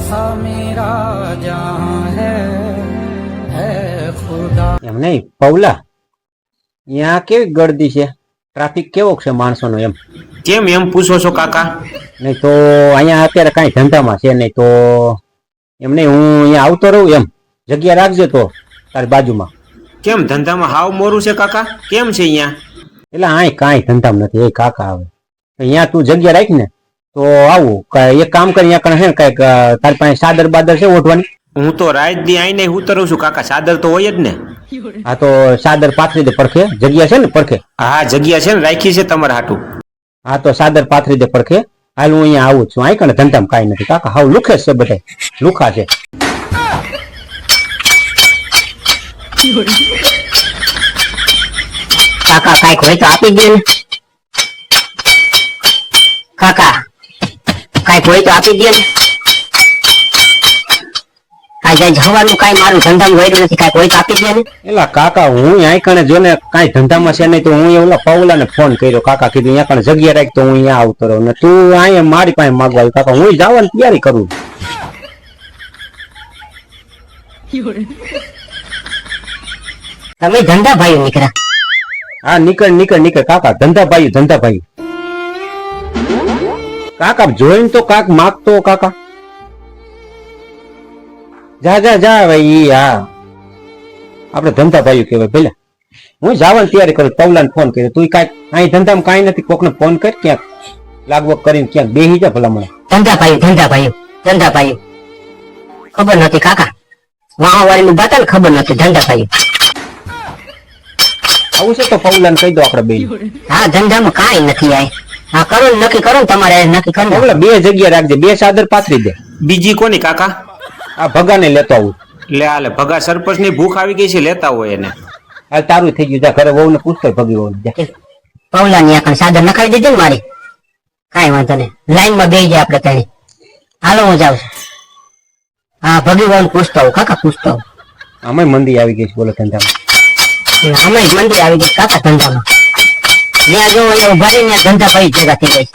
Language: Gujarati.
सा मेरा जहां है खुदा। એમ નહીં પૌલા, અહીંયા કેવી ગળદી છે, ટ્રાફિક કેવો છે માણસોનો એમ? કેમ એમ પૂછો છો કાકા? નહીં તો અહીંયા અત્યારે કાંઈ ધંધામાં છે નહીં તો એમ નહીં, હું અહીંયા આવતો રહું એમ, જગ્યા રાખજે તો તારી બાજુમાં. કેમ ધંધામાં હાવ મોરું છે કાકા? કેમ છે અહીંયા? એટલે અહીં કાંઈ ધંધામાં નથી. એ કાકા આવે અહીંયા તું જગ્યા રાખ ને તો આવું. એક કામ કરી, અહીંયા કણે છે ને કાંઈક તારી પાસે સાદર બાદર છે ઓઢવાની? હું તો રાત દી આઈને ઉતરું છું કાકા, ચાદર તો હોય જ ને. હા તો સાદર પાથરી દે પડખે, જગ્યા છે ને પડખે? હા જગ્યા છે ને, રાખી છે તમારા હાટું. હા તો સાદર પાથરી દે પડખે. હાલ હું અહીંયા આવું છું. અહીં કણે ધંધામાં કાંઈ નથી કાકા, હાવ લુખે છે બધા, લુખા છે. કાકા કાંઈક હોય તો આપી દે ને. કાકા કાંઈક હોય તો આપી દે ને. આજે જવાનું કાંઈ મારું ધંધામાં વહેલું નથી, કાંઈક હોય તો આપી દે ને. એલા કાકા હું અહીં કણે જો ને કાંઈ ધંધામાં છે નહીં તો હું ઓલા પૌલા ને ફોન કર્યો. કાકા કીધું અહીંયા કણે જગ્યા રાખ તો હું અહીંયા આવતો રહું ને તું અહીંયા મારી પાસે માગવા આવ્યું. કાકા હું જવાની તૈયારી કરું. તમે ધંધા ભાઈ નીકળ્યા? હા નીકળ નીકળ નીકળ કાકા, ધંધા ભાઈ ધંધા ભાઈ. કાકા જોઈને તો કાક માગતો કાકા. જા જા જા ભાઈ. હા આપણે ધંધા ભાઈ કહેવાય. પેલા હું જવાની તૈયારી કરું. પૌલાને ફોન કર્યો. તું કાંઈક અહીં ધંધામાં કાંઈ નથી, કોકને ફોન કર, ક્યાંક લાગવગ કરીને ક્યાંક બેસી જા ભલા મને. ધંધા ભાઈ ધંધા ભાઈ ધંધા ભાઈ ખબર નથી કાકા, વાહવાળી નું બાતા ખબર નથી. ધંધા ભાઈ આવું છે તો પૌલાને કહી દો આપણે બે. હા ધંધામાં કાંઈ નથી. હા કરો ને, નક્કી કરો ને, તમારે નક્કી કરો. પૌલા બે જગ્યા રાખજે, બે ચાદર પાથરી દે. બીજી કોની કાકા? આ ભગાને લેતો આવું. લે આલે, ભગા સરપંચ ની ભૂખ આવી ગઈ છે, લેતા હોય એને. હાલ તારું થઈ ગયું. જા ઘરે વહુ ને પૂછતો ભગી વહુ ને. પૌલા ની આખા સાદર નખાવી દીધી ને મારી. કાંઈ વાંધો નહીં, લાઈન માં બેસી જાય આપણે ત્યાં. હાલો હું જાઉં છું. હા ભગી વહુ પૂછતો આવું કાકા, પૂછતો આવું. આમાં મંદી આવી ગઈ છે બોલો ધંધામાં. અમે મંદિર આવી ગઈ કાકા ધંધામાં. ત્યાં જો અહીંયા ઉભા રહીને ધંધા ભાઈ ભેગા થઈ જાય.